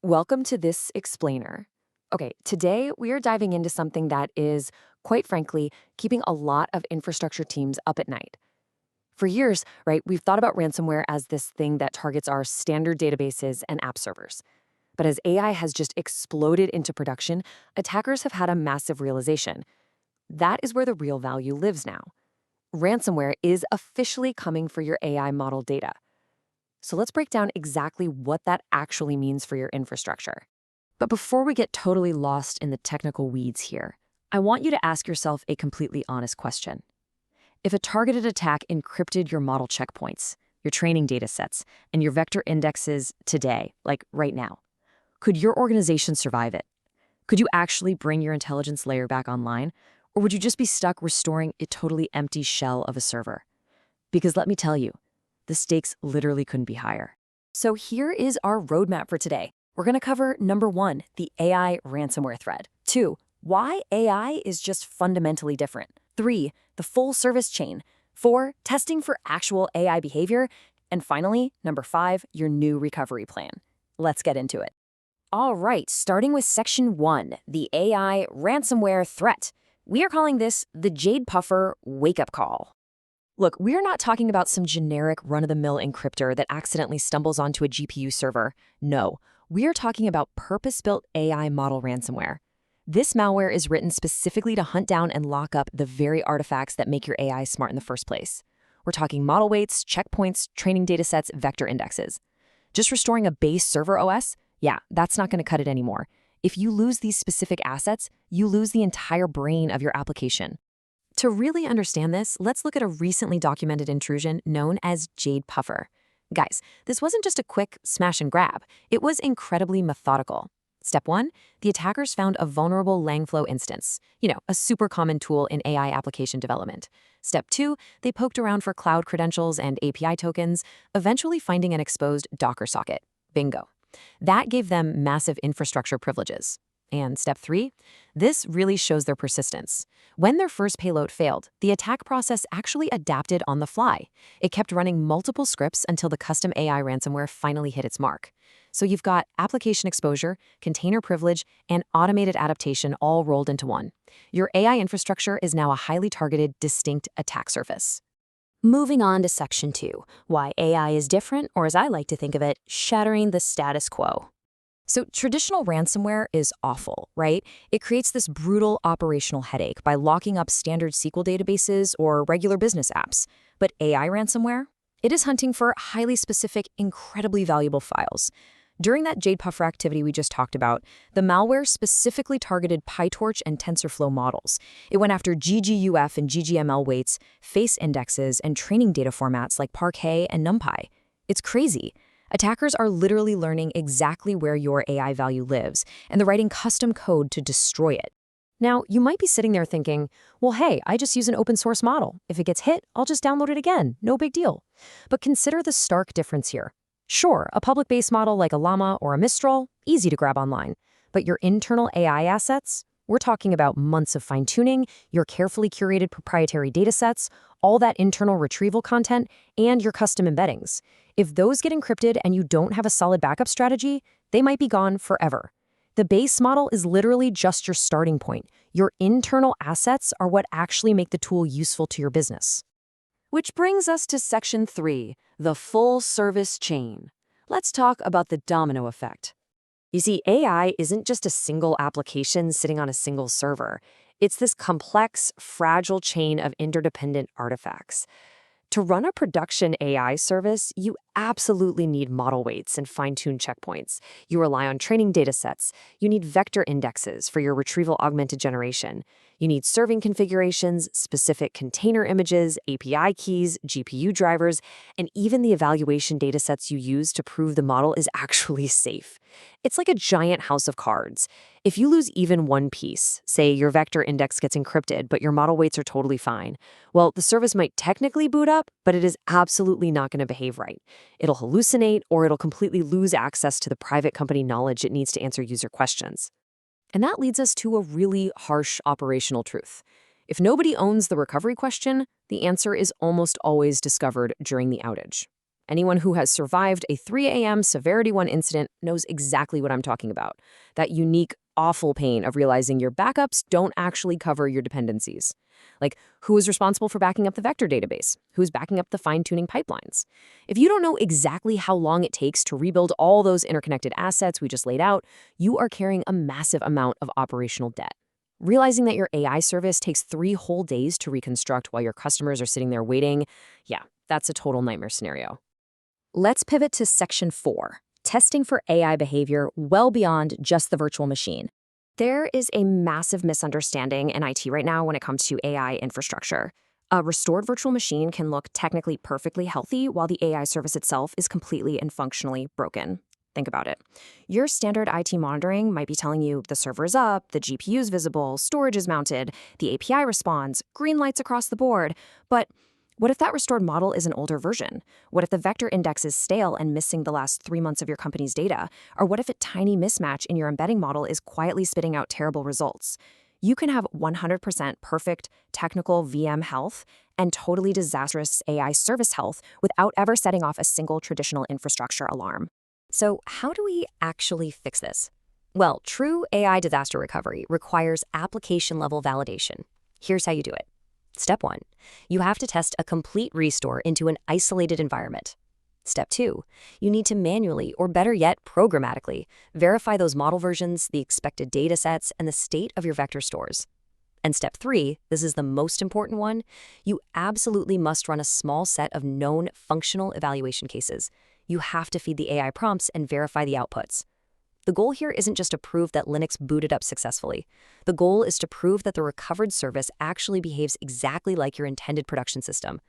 Welcome to this explainer. Okay, today we are diving into something that is, quite frankly, keeping a lot of infrastructure teams up at night. For years, right, we've thought about ransomware as this thing that targets our standard databases and app servers. But as AI has just exploded into production, attackers have had a massive realization. That is where the real value lives now. Ransomware is officially coming for your AI model data. So let's break down exactly what that actually means for your infrastructure. But before we get totally lost in the technical weeds here, I want you to ask yourself a completely honest question. If a targeted attack encrypted your model checkpoints, your training datasets, and your vector indexes today, like right now, could your organization survive it? Could you actually bring your intelligence layer back online? Or would you just be stuck restoring a totally empty shell of a server? Because let me tell you, the stakes literally couldn't be higher. So here is our roadmap for today. We're going to cover number 1, the AI ransomware threat. 2, why AI is just fundamentally different. 3, the full service chain. 4, testing for actual AI behavior. And finally, number 5, your new recovery plan. Let's get into it. All right, starting with section 1, the AI ransomware threat. We are calling this the Jade Puffer wake-up call. Look, we're not talking about some generic run-of-the-mill encryptor that accidentally stumbles onto a GPU server. No, we're talking about purpose-built AI model ransomware. This malware is written specifically to hunt down and lock up the very artifacts that make your AI smart in the first place. We're talking model weights, checkpoints, training datasets, vector indexes. Just restoring a base server OS? Yeah, that's not going to cut it anymore. If you lose these specific assets, you lose the entire brain of your application. To really understand this, let's look at a recently documented intrusion known as Jade Puffer. Guys, this wasn't just a quick smash and grab. It was incredibly methodical. Step 1, the attackers found a vulnerable Langflow instance, a super common tool in AI application development. Step 2, they poked around for cloud credentials and API tokens, eventually finding an exposed Docker socket. Bingo. That gave them massive infrastructure privileges. And step 3, this really shows their persistence. When their first payload failed, the attack process actually adapted on the fly. It kept running multiple scripts until the custom AI ransomware finally hit its mark. So you've got application exposure, container privilege, and automated adaptation all rolled into one. Your AI infrastructure is now a highly targeted, distinct attack surface. Moving on to section 2, why AI is different, or as I like to think of it, shattering the status quo. So traditional ransomware is awful, right? It creates this brutal operational headache by locking up standard SQL databases or regular business apps. But AI ransomware? It is hunting for highly specific, incredibly valuable files. During that Jade Puffer activity we just talked about, the malware specifically targeted PyTorch and TensorFlow models. It went after GGUF and GGML weights, FAISS indexes, and training data formats like Parquet and NumPy. It's crazy. Attackers are literally learning exactly where your AI value lives, and they're writing custom code to destroy it. Now, you might be sitting there thinking, well, hey, I just use an open source model. If it gets hit, I'll just download it again. No big deal. But consider the stark difference here. Sure, a public-based model like a Llama or a Mistral, easy to grab online. But your internal AI assets? We're talking about months of fine-tuning, your carefully curated proprietary datasets, all that internal retrieval content, and your custom embeddings. If those get encrypted and you don't have a solid backup strategy, they might be gone forever. The base model is literally just your starting point. Your internal assets are what actually make the tool useful to your business. Which brings us to section 3, the full service chain. Let's talk about the domino effect. You see, AI isn't just a single application sitting on a single server. It's this complex, fragile chain of interdependent artifacts. To run a production AI service, you absolutely need model weights and fine-tuned checkpoints. You rely on training datasets. You need vector indexes for your retrieval augmented generation. You need serving configurations, specific container images, API keys, GPU drivers, and even the evaluation datasets you use to prove the model is actually safe. It's like a giant house of cards. If you lose even one piece, say your vector index gets encrypted, but your model weights are totally fine, well, the service might technically boot up, but it is absolutely not going to behave right. It'll hallucinate, or it'll completely lose access to the private company knowledge it needs to answer user questions. And that leads us to a really harsh operational truth. If nobody owns the recovery question, the answer is almost always discovered during the outage. Anyone who has survived a 3 a.m. Severity 1 incident knows exactly what I'm talking about. That unique, awful pain of realizing your backups don't actually cover your dependencies. Like, who is responsible for backing up the vector database? Who's backing up the fine-tuning pipelines? If you don't know exactly how long it takes to rebuild all those interconnected assets we just laid out, you are carrying a massive amount of operational debt. Realizing that your AI service takes 3 whole days to reconstruct while your customers are sitting there waiting, yeah, that's a total nightmare scenario. Let's pivot to Section 4, testing for AI behavior well beyond just the virtual machine. There is a massive misunderstanding in IT right now when it comes to AI infrastructure. A restored virtual machine can look technically perfectly healthy while the AI service itself is completely and functionally broken. Think about it. Your standard IT monitoring might be telling you the server is up, the GPU is visible, storage is mounted, the API responds, green lights across the board. But what if that restored model is an older version? What if the vector index is stale and missing the last 3 months of your company's data? Or what if a tiny mismatch in your embedding model is quietly spitting out terrible results? You can have 100% perfect technical VM health and totally disastrous AI service health without ever setting off a single traditional infrastructure alarm. So how do we actually fix this? Well, true AI disaster recovery requires application-level validation. Here's how you do it. Step 1, you have to test a complete restore into an isolated environment. Step 2, you need to manually, or better yet, programmatically, verify those model versions, the expected datasets, and the state of your vector stores. And step 3, this is the most important one, you absolutely must run a small set of known functional evaluation cases. You have to feed the AI prompts and verify the outputs. The goal here isn't just to prove that Linux booted up successfully. The goal is to prove that the recovered service actually behaves exactly like your intended production system.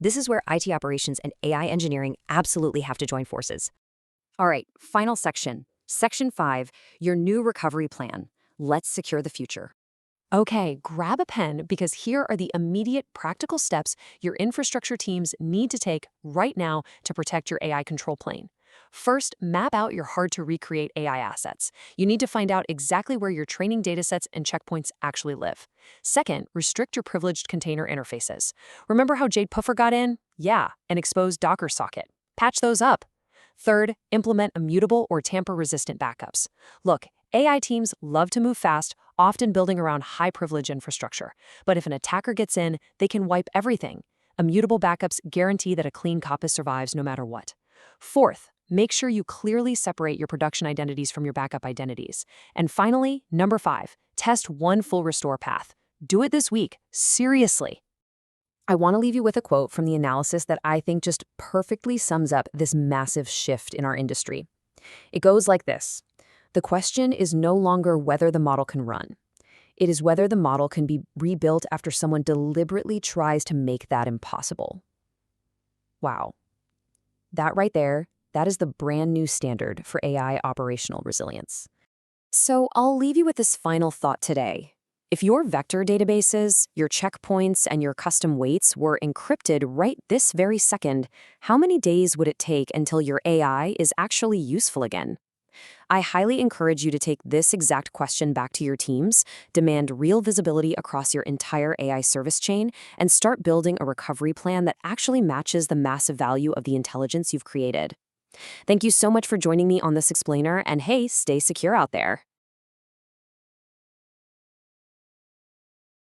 This is where IT operations and AI engineering absolutely have to join forces. All right, final section. Section 5, your new recovery plan. Let's secure the future. Okay, grab a pen because here are the immediate practical steps your infrastructure teams need to take right now to protect your AI control plane. First, map out your hard-to-recreate AI assets. You need to find out exactly where your training datasets and checkpoints actually live. Second, restrict your privileged container interfaces. Remember how Jade Puffer got in? Yeah, an exposed Docker socket. Patch those up. Third, implement immutable or tamper-resistant backups. Look, AI teams love to move fast, often building around high-privilege infrastructure. But if an attacker gets in, they can wipe everything. Immutable backups guarantee that a clean copy survives no matter what. Fourth, make sure you clearly separate your production identities from your backup identities. And finally, number 5, test one full restore path. Do it this week. Seriously. I want to leave you with a quote from the analysis that I think just perfectly sums up this massive shift in our industry. It goes like this. The question is no longer whether the model can run. It is whether the model can be rebuilt after someone deliberately tries to make that impossible. Wow. That right there, that is the brand new standard for AI operational resilience. So I'll leave you with this final thought today. If your vector databases, your checkpoints, and your custom weights were encrypted right this very second, how many days would it take until your AI is actually useful again? I highly encourage you to take this exact question back to your teams, demand real visibility across your entire AI service chain, and start building a recovery plan that actually matches the massive value of the intelligence you've created. Thank you so much for joining me on this explainer, and hey, stay secure out there.